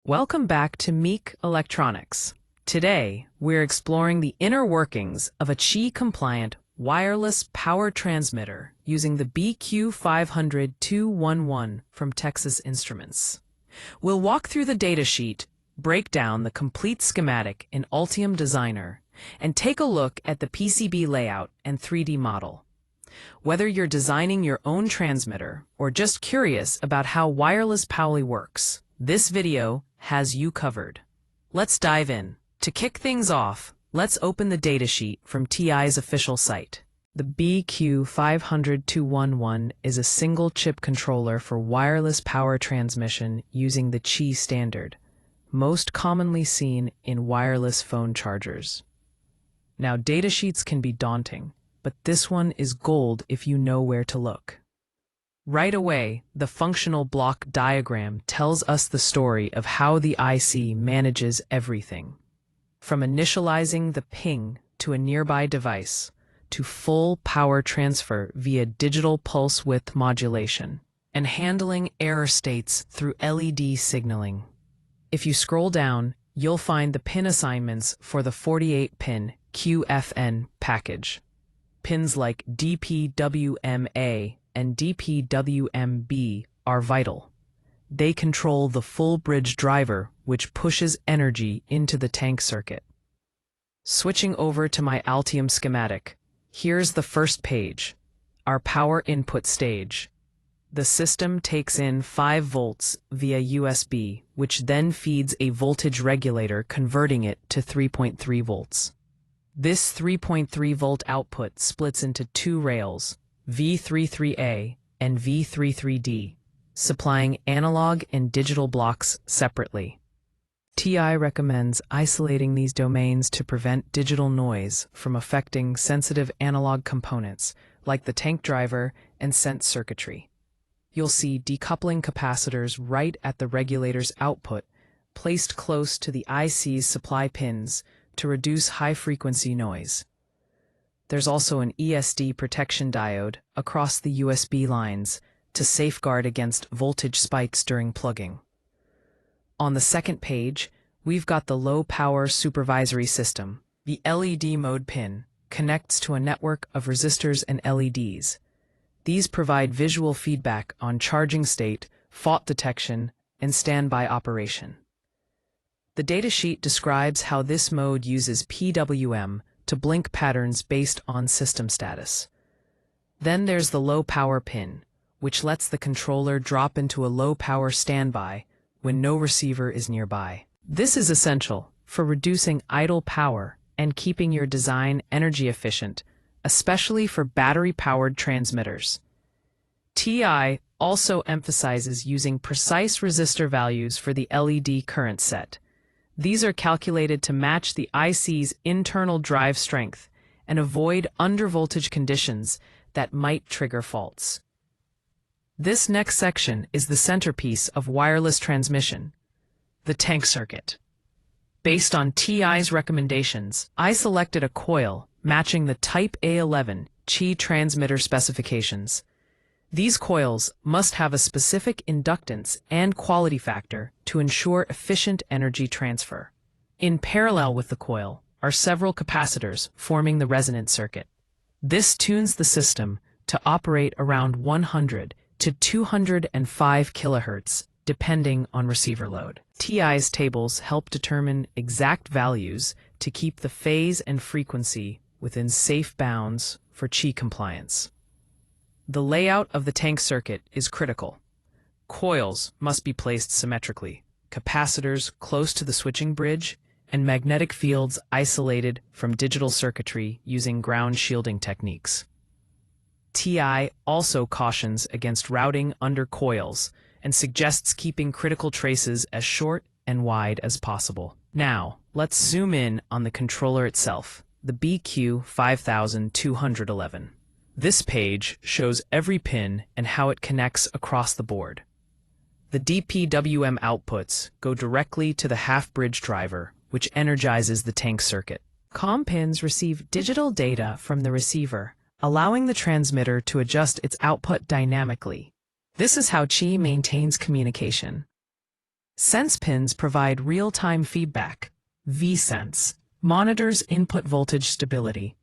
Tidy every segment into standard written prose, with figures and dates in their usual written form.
Welcome back to MEEK Electronics. Today, we're exploring the inner workings of a Qi-compliant wireless power transmitter using the BQ500211 from Texas Instruments. We'll walk through the datasheet, break down the complete schematic in Altium Designer, and take a look at the PCB layout and 3D model. Whether you're designing your own transmitter or just curious about how wireless power works, this video has you covered. Let's dive in. To kick things off, let's open the datasheet from TI's official site. The BQ500211 is a single-chip controller for wireless power transmission using the Qi standard, most commonly seen in wireless phone chargers. Now, datasheets can be daunting, but this one is gold if you know where to look. Right away, the functional block diagram tells us the story of how the IC manages everything. From initializing the ping to a nearby device, to full power transfer via digital pulse width modulation, and handling error states through LED signaling. If you scroll down, you'll find the pin assignments for the 48-pin QFN package. Pins like DPWMA and DPWMB are vital. They control the full bridge driver, which pushes energy into the tank circuit. Switching over to my Altium schematic, here's the first page, our power input stage. The system takes in 5 volts via USB, which then feeds a voltage regulator, converting it to 3.3 volts. This 3.3 volt output splits into 2 rails, V33A and V33D, supplying analog and digital blocks separately. TI recommends isolating these domains to prevent digital noise from affecting sensitive analog components like the tank driver and sense circuitry. You'll see decoupling capacitors right at the regulator's output, placed close to the IC's supply pins to reduce high-frequency noise. There's also an ESD protection diode across the USB lines to safeguard against voltage spikes during plugging. On the second page, we've got the low-power supervisory system. The LED mode pin connects to a network of resistors and LEDs. These provide visual feedback on charging state, fault detection, and standby operation. The datasheet describes how this mode uses PWM to blink patterns based on system status. Then there's the low power pin, which lets the controller drop into a low power standby when no receiver is nearby. This is essential for reducing idle power and keeping your design energy efficient, especially for battery-powered transmitters. TI also emphasizes using precise resistor values for the LED current set. These are calculated to match the IC's internal drive strength and avoid undervoltage conditions that might trigger faults. This next section is the centerpiece of wireless transmission, the tank circuit. Based on TI's recommendations, I selected a coil matching the Type A11 Qi transmitter specifications. These coils must have a specific inductance and quality factor to ensure efficient energy transfer. In parallel with the coil are several capacitors forming the resonant circuit. This tunes the system to operate around 100 to 205 kHz, depending on receiver load. TI's tables help determine exact values to keep the phase and frequency within safe bounds for Qi compliance. The layout of the tank circuit is critical. Coils must be placed symmetrically, capacitors close to the switching bridge, and magnetic fields isolated from digital circuitry using ground shielding techniques. TI also cautions against routing under coils and suggests keeping critical traces as short and wide as possible. Now, let's zoom in on the controller itself, the BQ500211. This page shows every pin and how it connects across the board. The DPWM outputs go directly to the half-bridge driver, which energizes the tank circuit. COM pins receive digital data from the receiver, allowing the transmitter to adjust its output dynamically. This is how Qi maintains communication. Sense pins provide real-time feedback. V-Sense monitors input voltage stability.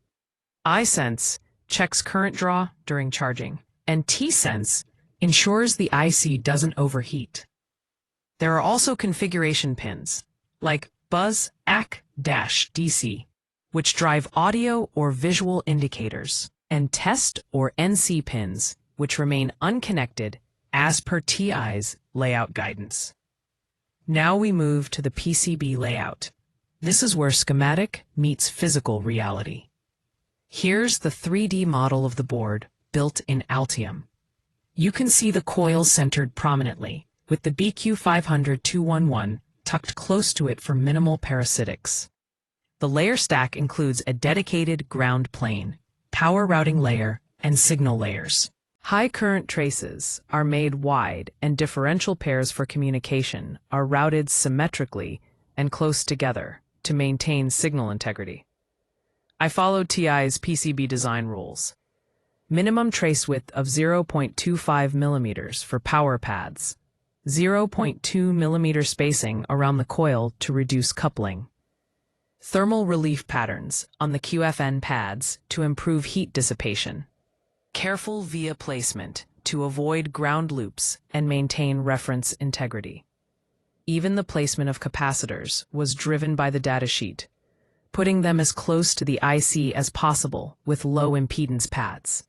I-Sense checks current draw during charging. And T-Sense ensures the IC doesn't overheat. There are also configuration pins, like Buzz AC-DC, which drive audio or visual indicators, and Test or NC pins, which remain unconnected as per TI's layout guidance. Now we move to the PCB layout. This is where schematic meets physical reality. Here's the 3D model of the board, built in Altium. You can see the coils centered prominently, with the BQ500211 tucked close to it for minimal parasitics. The layer stack includes a dedicated ground plane, power routing layer, and signal layers. High current traces are made wide, and differential pairs for communication are routed symmetrically and close together to maintain signal integrity. I followed TI's PCB design rules. Minimum trace width of 0.25 millimeters for power pads, 0.2 millimeter spacing around the coil to reduce coupling, thermal relief patterns on the QFN pads to improve heat dissipation, careful via placement to avoid ground loops and maintain reference integrity. Even the placement of capacitors was driven by the datasheet, putting them as close to the IC as possible with low impedance pads.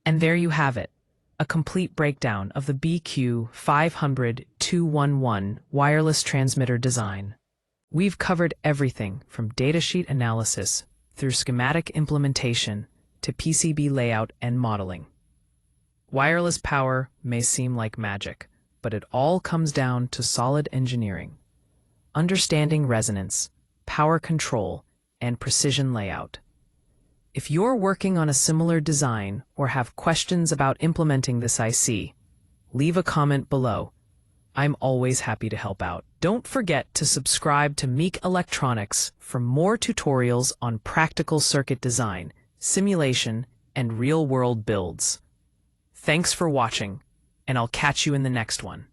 And there you have it, a complete breakdown of the BQ500211 wireless transmitter design. We've covered everything from datasheet analysis through schematic implementation to PCB layout and modeling. Wireless power may seem like magic, but it all comes down to solid engineering, understanding resonance, power control, and precision layout. If you're working on a similar design or have questions about implementing this IC, leave a comment below. I'm always happy to help out. Don't forget to subscribe to MEEK Electronics for more tutorials on practical circuit design, simulation, and real-world builds. Thanks for watching, and I'll catch you in the next one.